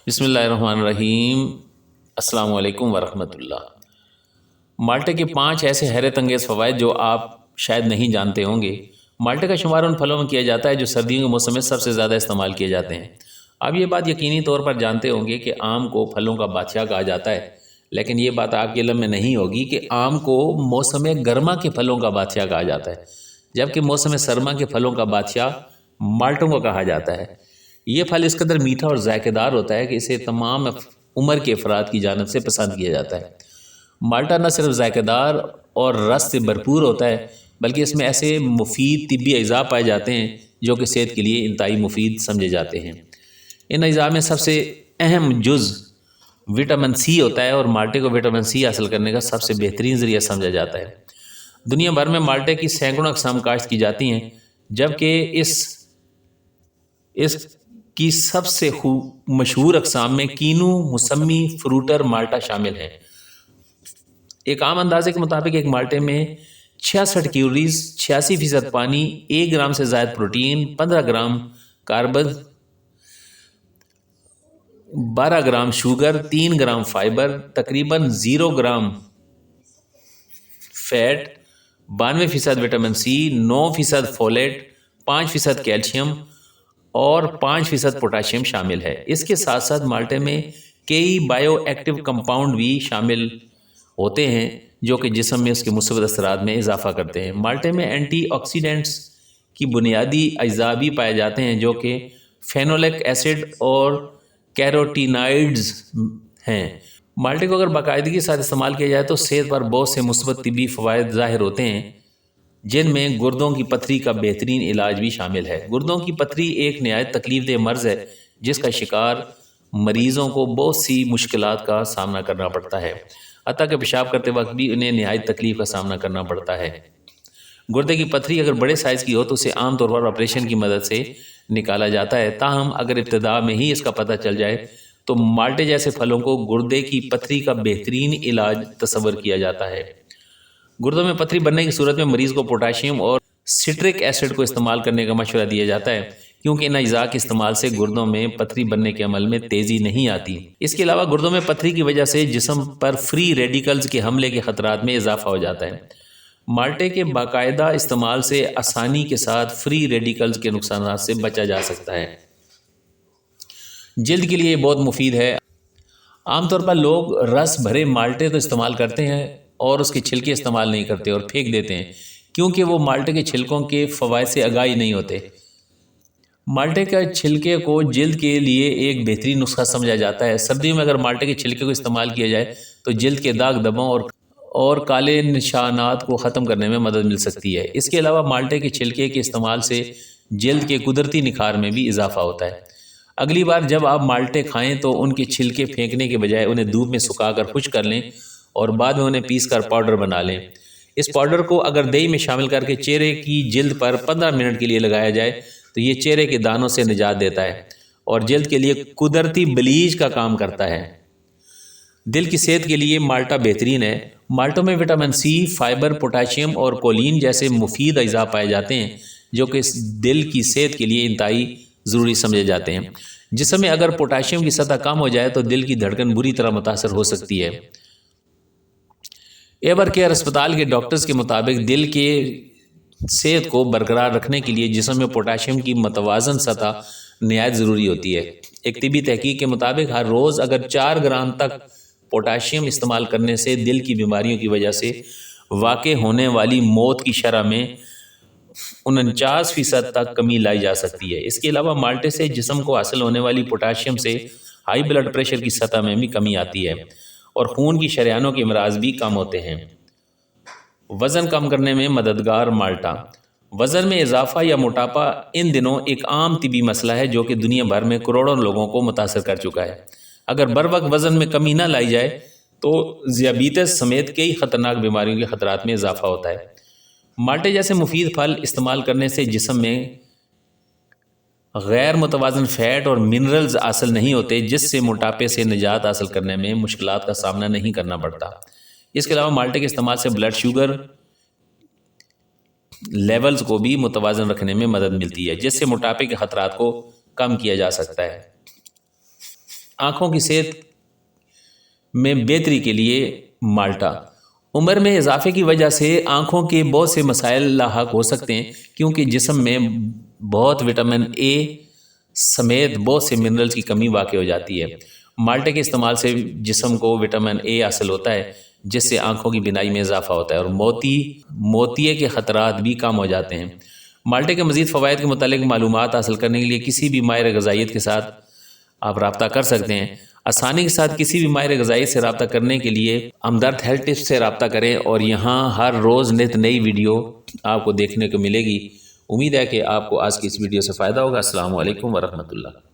بسم اللہ الرحمن الرحیم۔ السلام علیکم ورحمۃ اللہ۔ مالٹے کے 5 ایسے حیرت انگیز فوائد جو آپ شاید نہیں جانتے ہوں گے۔ مالٹے کا شمار ان پھلوں میں کیا جاتا ہے جو سردیوں کے موسم میں سب سے زیادہ استعمال کیے جاتے ہیں۔ آپ یہ بات یقینی طور پر جانتے ہوں گے کہ آم کو پھلوں کا بادشاہ کہا جاتا ہے، لیکن یہ بات آپ کے علم میں نہیں ہوگی کہ آم کو موسم گرما کے پھلوں کا بادشاہ کہا جاتا ہے، جبکہ موسم سرما کے پھلوں کا بادشاہ مالٹوں کو کہا جاتا ہے۔ یہ پھل اس قدر میٹھا اور ذائقہ دار ہوتا ہے کہ اسے تمام عمر کے افراد کی جانب سے پسند کیا جاتا ہے۔ مالٹا نہ صرف ذائقہ دار اور رس سے بھرپور ہوتا ہے، بلکہ اس میں ایسے مفید طبی اجزاء پائے جاتے ہیں جو کہ صحت کے لیے انتہائی مفید سمجھے جاتے ہیں۔ ان اجزاء میں سب سے اہم جز وٹامن سی ہوتا ہے، اور مالٹے کو وٹامن سی حاصل کرنے کا سب سے بہترین ذریعہ سمجھا جاتا ہے۔ دنیا بھر میں مالٹے کی سینکڑوں اقسام کاشت کی جاتی ہیں، جبکہ اس کی سب سے مشہور اقسام میں کینو، موسمی، فروٹر، مالٹا شامل ہیں۔ ایک عام اندازے کے مطابق ایک مالٹے میں 66 کیلوریز، 86% پانی، 1 گرام سے زائد protein, 15 gram carbs, 12 gram sugar, 3 gram fibre, تقریباً 0 gram fat, 92% vitamin C, 9% folate, 5% calcium اور 5% پوٹاشیم شامل ہے۔ اس کے ساتھ ساتھ مالٹے میں کئی بائیو ایکٹیو کمپاؤنڈ بھی شامل ہوتے ہیں جو کہ جسم میں اس کے مثبت اثرات میں اضافہ کرتے ہیں۔ مالٹے میں اینٹی آکسیڈنٹس کی بنیادی اجزاء بھی پائے جاتے ہیں جو کہ فینولک ایسڈ اور کیروٹینائڈز ہیں۔ مالٹے کو اگر باقاعدگی کے ساتھ استعمال کیا جائے تو صحت پر بہت سے مثبت طبی فوائد ظاہر ہوتے ہیں، جن میں گردوں کی پتھری کا بہترین علاج بھی شامل ہے۔ گردوں کی پتھری ایک نہایت تکلیف دہ مرض ہے جس کا شکار مریضوں کو بہت سی مشکلات کا سامنا کرنا پڑتا ہے، حتیٰ کہ پیشاب کرتے وقت بھی انہیں نہایت تکلیف کا سامنا کرنا پڑتا ہے۔ گردے کی پتھری اگر بڑے سائز کی ہو تو اسے عام طور پر آپریشن کی مدد سے نکالا جاتا ہے، تاہم اگر ابتدا میں ہی اس کا پتہ چل جائے تو مالٹے جیسے پھلوں کو گردے کی پتھری کا بہترین علاج تصور کیا جاتا ہے۔ گردوں میں پتھری بننے کی صورت میں مریض کو پوٹاشیم اور سٹرک ایسڈ کو استعمال کرنے کا مشورہ دیا جاتا ہے، کیونکہ ان اجزاء کے استعمال سے گردوں میں پتھری بننے کے عمل میں تیزی نہیں آتی۔ اس کے علاوہ گردوں میں پتھری کی وجہ سے جسم پر فری ریڈیکلز کے حملے کے خطرات میں اضافہ ہو جاتا ہے۔ مالٹے کے باقاعدہ استعمال سے آسانی کے ساتھ فری ریڈیکلز کے نقصانات سے بچا جا سکتا ہے۔ جلد کے لیے یہ بہت مفید ہے۔ عام طور پر لوگ رس بھرے مالٹے تو استعمال کرتے ہیں اور اس کے چھلکے استعمال نہیں کرتے اور پھینک دیتے ہیں، کیونکہ وہ مالٹے کے چھلکوں کے فوائد سے آگاہی نہیں ہوتے۔ مالٹے کے چھلکے کو جلد کے لیے ایک بہترین نسخہ سمجھا جاتا ہے۔ سردیوں میں اگر مالٹے کے چھلکے کو استعمال کیا جائے تو جلد کے داغ دھبوں اور کالے نشانات کو ختم کرنے میں مدد مل سکتی ہے۔ اس کے علاوہ مالٹے کے چھلکے کے استعمال سے جلد کے قدرتی نکھار میں بھی اضافہ ہوتا ہے۔ اگلی بار جب آپ مالٹے کھائیں تو ان کے چھلکے پھینکنے کے بجائے انہیں دھوپ میں سکھا کر خشک کر لیں اور بعد میں انہیں پیس کر پاؤڈر بنا لیں۔ اس پاؤڈر کو اگر دہی میں شامل کر کے چہرے کی جلد پر 15 منٹ کے لیے لگایا جائے تو یہ چہرے کے دانوں سے نجات دیتا ہے اور جلد کے لیے قدرتی بلیچ کا کام کرتا ہے۔ دل کی صحت کے لیے مالٹا بہترین ہے۔ مالٹوں میں وٹامن سی، فائبر، پوٹاشیم اور کولین جیسے مفید اجزاء پائے جاتے ہیں جو کہ دل کی صحت کے لیے انتہائی ضروری سمجھے جاتے ہیں۔ جسم میں اگر پوٹاشیم کی سطح کم ہو جائے تو دل کی دھڑکن بری طرح متاثر ہو سکتی ہے۔ ایور کیئر اسپتال کے ڈاکٹرز کے مطابق دل کے صحت کو برقرار رکھنے کے لیے جسم میں پوٹاشیم کی متوازن سطح نہایت ضروری ہوتی ہے۔ ایک طبی تحقیق کے مطابق ہر روز اگر 4 گرام تک پوٹاشیم استعمال کرنے سے دل کی بیماریوں کی وجہ سے واقع ہونے والی موت کی شرح میں 49% تک کمی لائی جا سکتی ہے۔ اس کے علاوہ مالٹے سے جسم کو حاصل ہونے والی پوٹاشیم سے ہائی بلڈ پریشر کی سطح میں بھی کمی آتی ہے اور خون کی شریانوں کے امراض بھی کم ہوتے ہیں۔ وزن کم کرنے میں مددگار مالٹا۔ وزن میں اضافہ یا موٹاپا ان دنوں ایک عام طبی مسئلہ ہے جو کہ دنیا بھر میں کروڑوں لوگوں کو متاثر کر چکا ہے۔ اگر بر وقت وزن میں کمی نہ لائی جائے تو ذیابیطس سمیت کئی خطرناک بیماریوں کے خطرات میں اضافہ ہوتا ہے۔ مالٹے جیسے مفید پھل استعمال کرنے سے جسم میں غیر متوازن فیٹ اور منرلز حاصل نہیں ہوتے، جس سے موٹاپے سے نجات حاصل کرنے میں مشکلات کا سامنا نہیں کرنا پڑتا۔ اس کے علاوہ مالٹے کے استعمال سے بلڈ شوگر لیولز کو بھی متوازن رکھنے میں مدد ملتی ہے، جس سے موٹاپے کے خطرات کو کم کیا جا سکتا ہے۔ آنکھوں کی صحت میں بہتری کے لیے مالٹا۔ عمر میں اضافے کی وجہ سے آنکھوں کے بہت سے مسائل لاحق ہو سکتے ہیں، کیونکہ جسم میں بہت وٹامن اے سمیت بہت سے منرلز کی کمی واقع ہو جاتی ہے۔ مالٹے کے استعمال سے جسم کو وٹامن اے حاصل ہوتا ہے، جس سے آنکھوں کی بینائی میں اضافہ ہوتا ہے اور موتیے کے خطرات بھی کم ہو جاتے ہیں۔ مالٹے کے مزید فوائد کے متعلق معلومات حاصل کرنے کے لیے کسی بھی ماہر غذائیت کے ساتھ آپ رابطہ کر سکتے ہیں۔ آسانی کے ساتھ کسی بھی ماہر غذائیت سے رابطہ کرنے کے لیے ہمدرد ہیلتھ ٹپس سے رابطہ کریں، اور یہاں ہر روز نئی ویڈیو آپ کو دیکھنے کو ملے گی۔ امید ہے کہ آپ کو آج کی اس ویڈیو سے فائدہ ہوگا۔ السلام علیکم ورحمۃ اللہ۔